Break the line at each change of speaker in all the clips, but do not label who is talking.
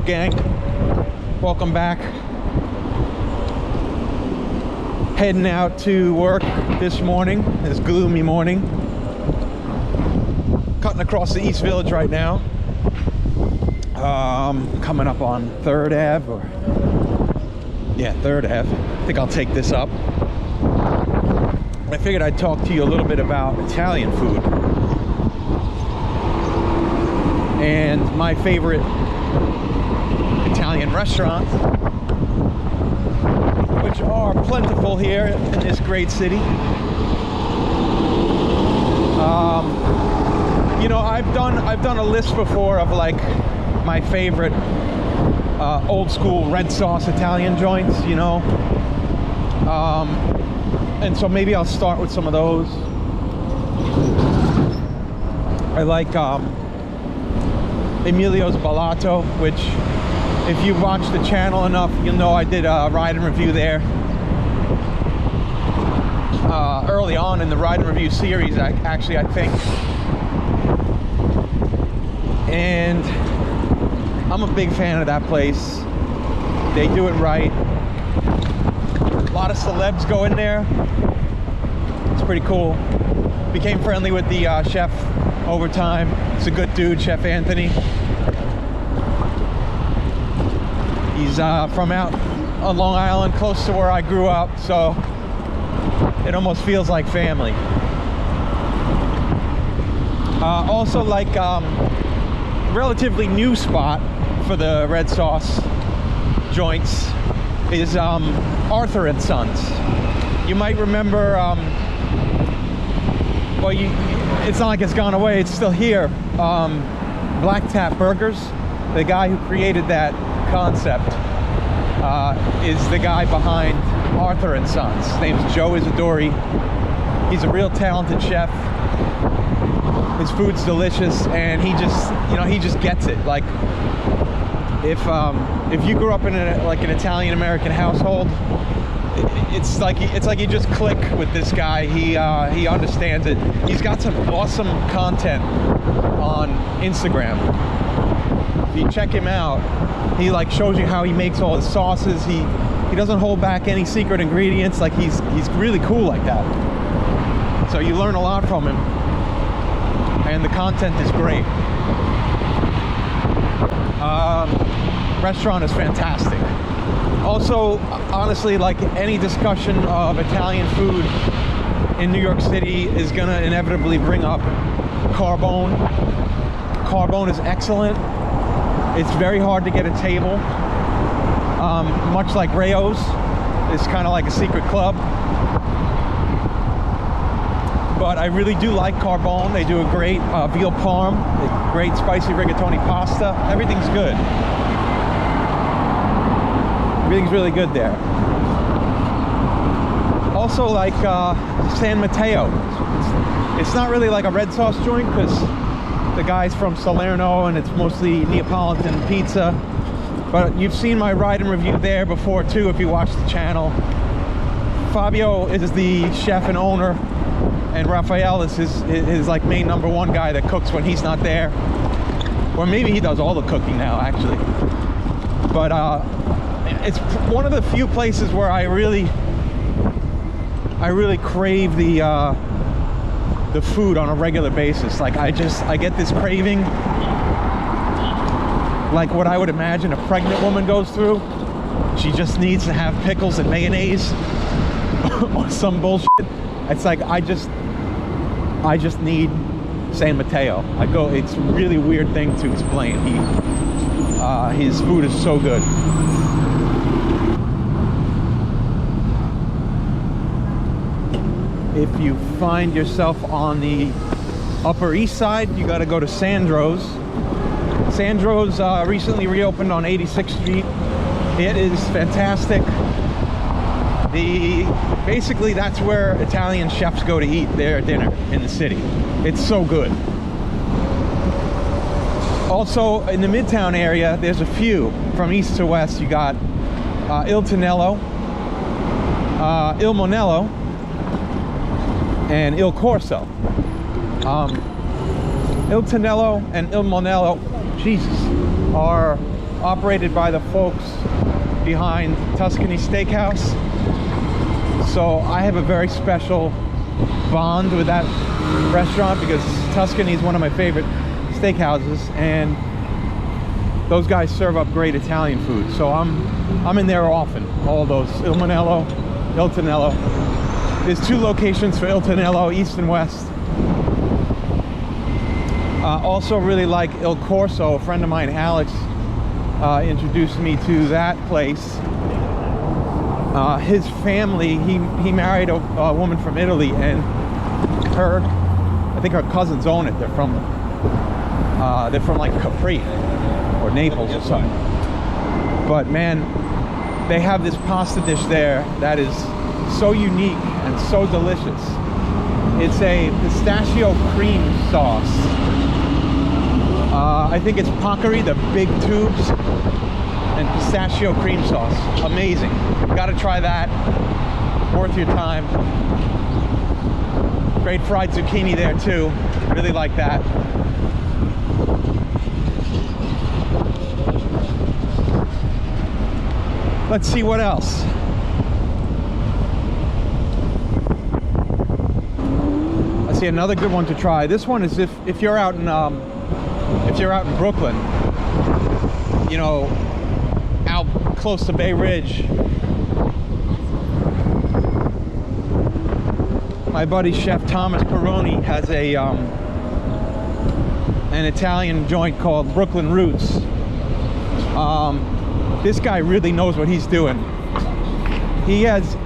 up, gang? Welcome back. Heading out to work this morning, this gloomy morning. Cutting across the East Village right now. Coming up on 3rd Ave, or yeah, 3rd Ave. I think I'll take this up. I figured I'd talk to you a little bit about Italian food and my favorite Italian restaurants, which are plentiful here in this great city. You know, I've done a list before of like my favorite old school red sauce Italian joints, you know. And so maybe I'll start with some of those. I like EMILIO'S BALLATO, which if you watch the channel enough, you'll know I did a ride and review there. Early on in the ride and review series, I think. And I'm a big fan of that place. They do it right. A lot of celebs go in there. It's pretty cool. Became friendly with the chef over time. It's a good dude, Chef Anthony. He's from out on Long Island, close to where I grew up, so it almost feels like family. Also, like relatively new spot for the red sauce joints is Arthur and Sons. You might remember, well, it's not like it's gone away, it's still here. Black Tap Burgers, the guy who created that concept is the guy behind Arthur and Sons. His name's Joe Isidori. He's a real talented chef. His food's delicious, and he just gets it. Like, if you grew up in an Italian American household, it's like you just click with this guy. He understands it. He's got some awesome content on Instagram. If you check him out, he like shows you how he makes all his sauces. He doesn't hold back any secret ingredients. Like he's really cool like that. So you learn a lot from him, and the content is great. Restaurant is fantastic. Also, honestly, like any discussion of Italian food in New York City is gonna inevitably bring up Carbone. Carbone is excellent. It's very hard to get a table. Much like Rayo's, it's kind of like a secret club. But I really do like Carbone. They do a great veal parm, a great spicy rigatoni pasta. Everything's good. Everything's really good there. Also, like San Mateo. It's not really like a red sauce joint because the guy's from Salerno and it's mostly Neapolitan pizza. But you've seen my ride and review there before too if you watch the channel. Fabio is the chef and owner, and Raphael is his like main #1 guy that cooks when he's not there. Or maybe he does all the cooking now, actually. But it's one of the few places where I really crave the food on a regular basis. Like I get this craving, like what I would imagine a pregnant woman goes through. She just needs to have pickles and mayonnaise or some bullshit. It's like I just need San Mateo. It's a really weird thing to explain. His food is so good. If you find yourself on the Upper East Side, you got to go to Sandro's. Sandro's recently reopened on 86th Street. It is fantastic. Basically, that's where Italian chefs go to eat their dinner in the city. It's so good. Also, in the Midtown area, there's a few from east to west. You got Il Tonello, Il Monello, and Il Corso. Il Tonello and Il Monello, Jesus, are operated by the folks behind Tuscany Steakhouse. So I have a very special bond with that restaurant because Tuscany is one of my favorite steakhouses, and those guys serve up great Italian food. So I'm in there often. All those Il Tonello. There's 2 locations for Il Tonello, east and west. Also really like Il Corso. A friend of mine, Alex, introduced me to that place. His family, he married a woman from Italy, and I think her cousins own it. They're from like Capri or Naples or something. But man, they have this pasta dish there that is so unique and so delicious. It's a pistachio cream sauce. I think it's Pacari, the big tubes, and pistachio cream sauce. Amazing. Gotta try that. Worth your time. Great fried zucchini there too. Really like that. Let's see what else. I see another good one to try. This one is if you're out in Brooklyn, you know, out close to Bay Ridge. My buddy Chef Thomas Peroni has an Italian joint called Brooklyn Roots. This guy really knows what he's doing. He has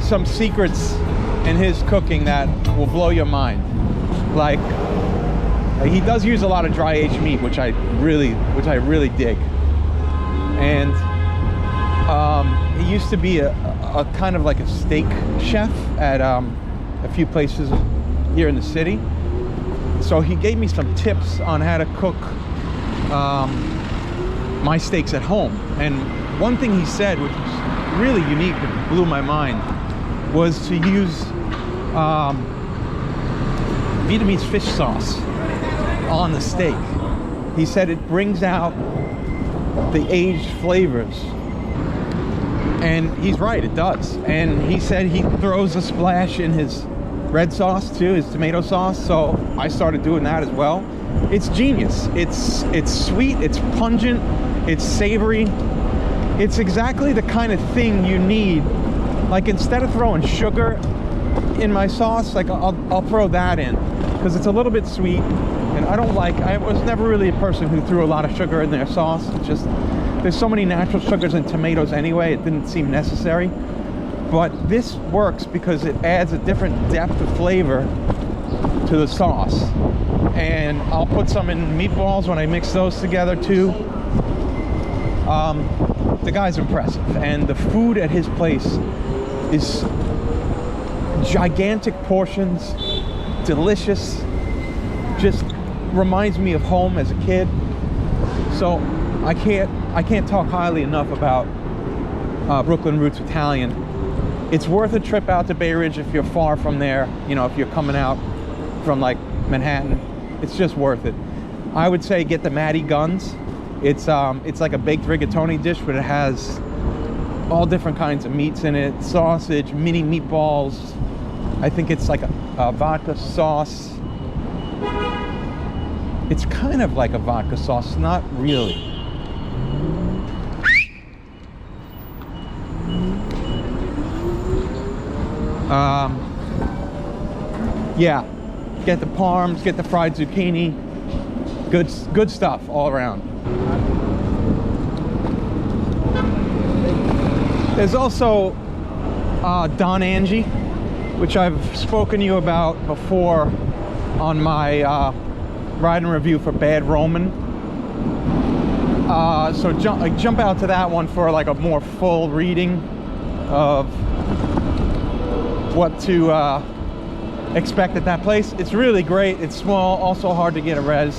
some secrets in his cooking that will blow your mind. Like, he does use a lot of dry aged meat, which I really dig. And he used to be a kind of like a steak chef at a few places here in the city. So he gave me some tips on how to cook my steaks at home. And one thing he said, which was really unique and blew my mind, was to use Vietnamese fish sauce on the steak. He said it brings out the aged flavors, and he's right, it does. And he said he throws a splash in his red sauce too, his tomato sauce, so I started doing that as well. It's genius. It's sweet, it's pungent, it's savory. It's exactly the kind of thing you need. Like, instead of throwing sugar in my sauce, like I'll throw that in because it's a little bit sweet. And I was never really a person who threw a lot of sugar in their sauce. It's just, there's so many natural sugars in tomatoes anyway, it didn't seem necessary. But this works because it adds a different depth of flavor to the sauce. And I'll put some in meatballs when I mix those together too. The guy's impressive, and the food at his place is gigantic portions, delicious, just reminds me of home as a kid. So I can't talk highly enough about Brooklyn Roots Italian. It's worth a trip out to Bay Ridge if you're far from there. You know, if you're coming out from like Manhattan, it's just worth it. I would say get the Matty Guns. It's like a baked rigatoni dish, but it has all different kinds of meats in it. Sausage, mini meatballs. I think it's like a vodka sauce. It's kind of like a vodka sauce, not really. Yeah, get the parms, get the fried zucchini. Good stuff all around. There's also Don Angie, which I've spoken to you about before on my ride and review for Bad Roman. So jump out to that one for like a more full reading of what to expect at that place. It's really great. It's small, also hard to get a res.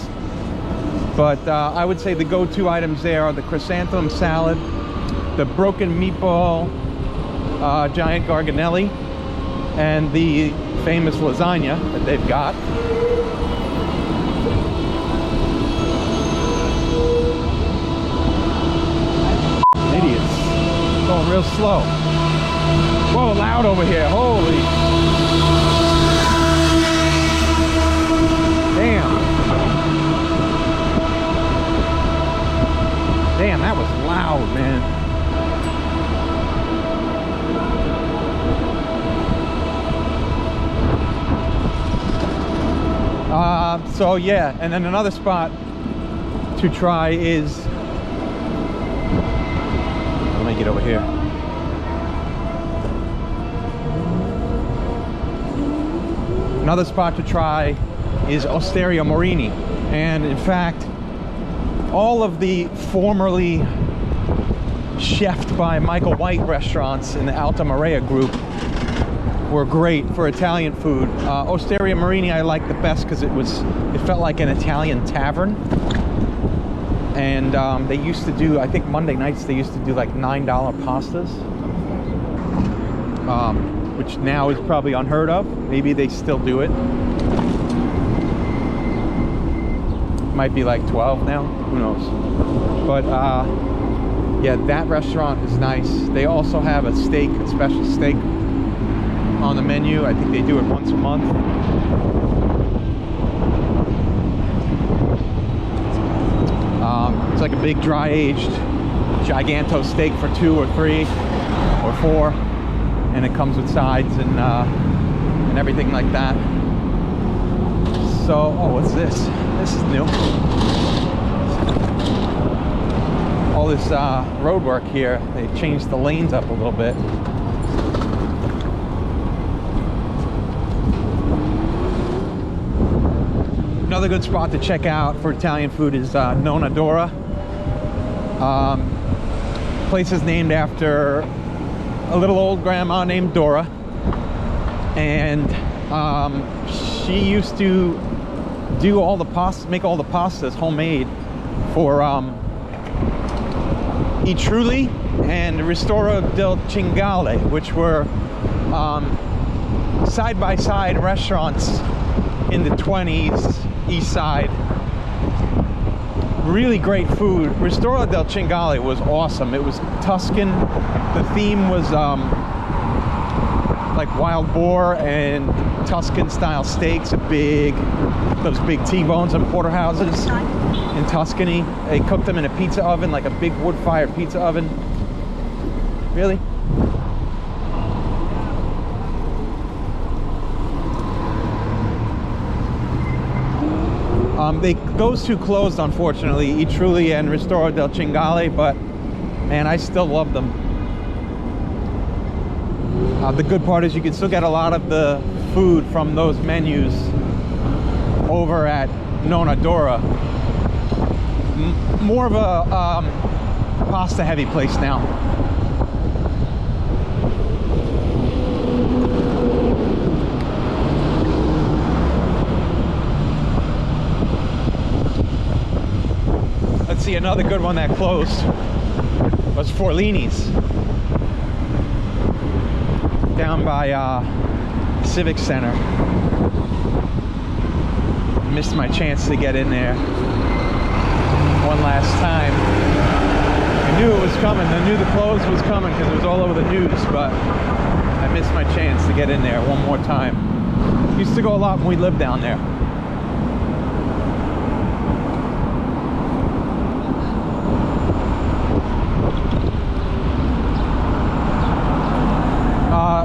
But I would say the go-to items there are the chrysanthemum salad, the broken meatball giant garganelli, and the famous lasagna that they've got. real slow. Whoa, loud over here. Holy. Damn. Damn, that was loud, man. So yeah, and then another spot to try is, let me get over here. Another spot to try is Osteria Morini, and in fact all of the formerly chefed by Michael White restaurants in the Alta Marea group were great for Italian food. Osteria Morini I liked the best because it felt like an Italian tavern. And they used to do, I think Monday nights they used to do like $9 pastas, which now is probably unheard of. Maybe they still do it. Might be like 12 now, who knows. But yeah, that restaurant is nice. They also have a steak, a special steak on the menu. I think they do it once a month. It's like a big dry-aged giganto steak for 2 or 3 or 4, and it comes with sides and everything like that. So, oh, what's this? This is new. All this road work here, they changed the lanes up a little bit. Another good spot to check out for Italian food is Nonna Dora. Place is named after a little old grandma named Dora, and she used to do all the pastas, make all the pastas homemade for I Trulli and Ristorante del Cingale, which were side-by-side restaurants in the 20s, east side. Really great food. Ristorante del Cingale was awesome. It was Tuscan. The theme was like wild boar and Tuscan style steaks, those big T-bones and porterhouses in Tuscany. They cooked them in a pizza oven, like a big wood-fired pizza oven. Really? Those two closed, unfortunately, I Trulli and Ristorante del Cingale, but man, I still love them. The good part is you can still get a lot of the food from those menus over at Nonna Dora. More of a pasta heavy place now. Let's see, another good one that closed was Forlini's down by Civic Center. Missed my chance to get in there one last time. I knew it was coming. I knew the close was coming because it was all over the news, but I missed my chance to get in there one more time. Used to go a lot when we lived down there.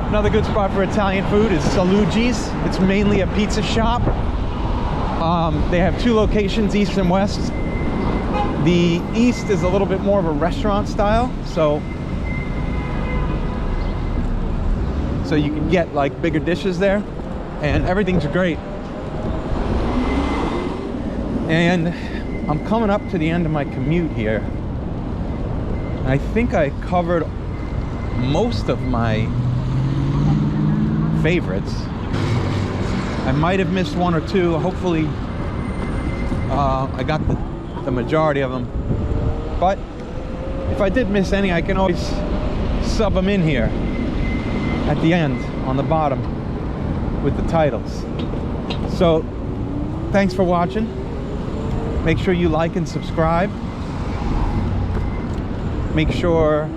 Another good spot for Italian food is Saluggi's. It's mainly a pizza shop. They have 2 locations, east and west. The east is a little bit more of a restaurant style, so you can get like bigger dishes there, and everything's great. And I'm coming up to the end of my commute here. I think I covered most of my favorites. I might have missed 1 or 2. Hopefully I got the majority of them, but if I did miss any, I can always sub them in here at the end on the bottom with the titles. So thanks for watching. Make sure you like and subscribe. Make sure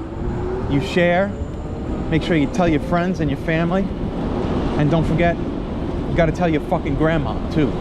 you share. Make sure you tell your friends and your family. And don't forget, you gotta tell your fucking grandma too.